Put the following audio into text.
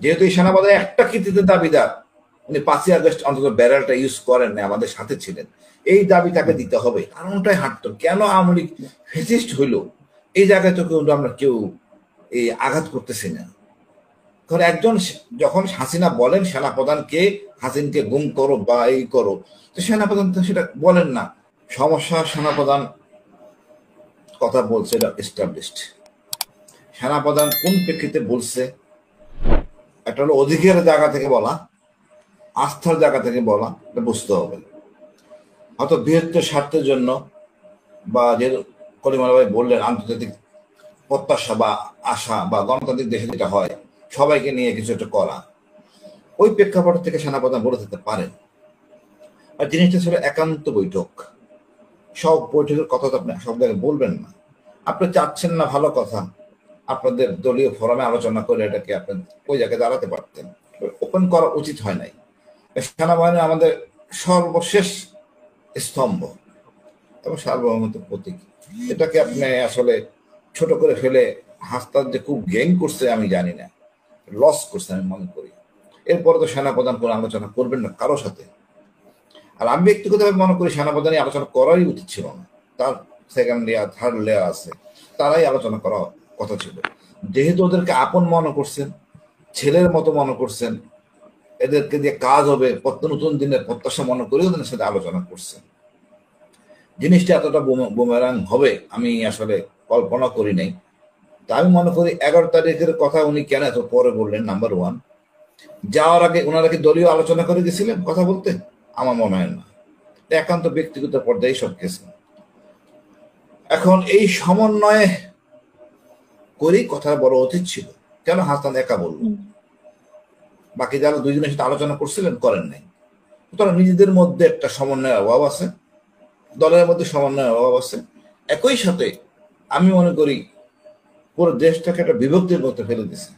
যেহেতু এই সেনাপ্রধান একটা কৃতিত্বের দাবিদার, উনি 5ই আগস্ট অন্তত ব্যারেলটা ইউজ করেন না, আমাদের সাথে ছিলেন, এই দাবি তাকে দিতে হবে। কারণটাই হাঁটতো কেন আওয়ামী লীগ ফেসিস্ট হইল, এই জায়গায় তো কিন্তু আমরা কেউ এই আঘাত করতেছি না। কারণ একজন যখন হাসিনা বলেন সেনাপ্রধানকে, হাসিনকে গুম করো বা এই করো, তো সেনাপ্রধান তো সেটা বলেন না। সমস্যা সেনাপ্রধান কথা বলছে, এটা এস্টাবলিশড। সেনাপ্রধান কোন প্রেক্ষিতে বলছে, একটা হলো অধিকারের জায়গা থেকে বলা, আস্থার জায়গা থেকে বলা, এটা বুঝতে হবে। হয়তো বৃহত্তর স্বার্থের জন্য, বা যে কলিমাল ভাই বললেন আন্তর্জাতিক প্রত্যাশা বা আশা, বা গণতান্ত্রিক দেশে যেটা হয় সবাইকে নিয়ে কিছু একটা করা, ওই প্রেক্ষাপট থেকে সেনাপ্রধান বলে দিতে পারেন। আর জিনিসটা ছিল একান্ত বৈঠক, সব বৈঠকের কথা তো আপনি সব জায়গায় বলবেন না। আপনি চাচ্ছেন না, ভালো কথা, আপনাদের দলীয় ফোরামে আলোচনা করে এটাকে আপনি ওই জায়গায় দাঁড়াতে পারতেন। ওপেন করা উচিত হয় নাই। সেনাবাহিনী আমাদের সর্বশেষ স্তম্ভ এবং সার্বভৌমত্ব প্রতীক, এটাকে আপনি আসলে ছোট করে ফেলে হাসতার যে খুব গেইন করছে আমি জানি না, লস করছে আমি মনে করি। এরপরে তো সেনাপ্রধান কোনো আলোচনা করবেন না কারোর সাথে। আর আমি ব্যক্তিগতভাবে মনে করি সেনাপ্রধানই আলোচনা করারই উচিত ছিল না, তার সেকেন্ড লেয়ার থার্ড লেয়ার আছে, তারাই আলোচনা করা কথা ছিল। যেহেতু ওদেরকে আপন মনে করছেন, ছেলের মতো মনে করছেন, এদেরকে দিয়ে কাজ হবে, নতুন দিনের প্রত্যাশা মনে করে ওদের সাথে আলোচনা করছেন। জিনিসটা এতটা বুমেরাং হবে আমি আসলে কল্পনা করি নাই। তা আমি মনে করি 11 তারিখের কথা উনি কেন এত পরে বললেন, নাম্বার ওয়ান। যাওয়ার আগে ওনারা কি দলীয় আলোচনা করে গেছিলেন কথা বলতে? আমার মনে হয় না, একান্ত ব্যক্তিগত পর্যায়ে সব কিছু। এখন এই সমন্বয়ে করেই কথা বলা উচিত ছিল, কেন হাসান একা বলল? বাকি যারা দুইজনের সাথে আলোচনা করছিলেন করেন নাই। সুতরাং নিজেদের মধ্যে একটা সমন্বয়ের অভাব আছে, দলের মধ্যে সমন্বয়ের অভাব আছে। একই সাথে আমি মনে করি পুরো দেশটাকে একটা বিভক্তির মধ্যে ফেলে দিছে।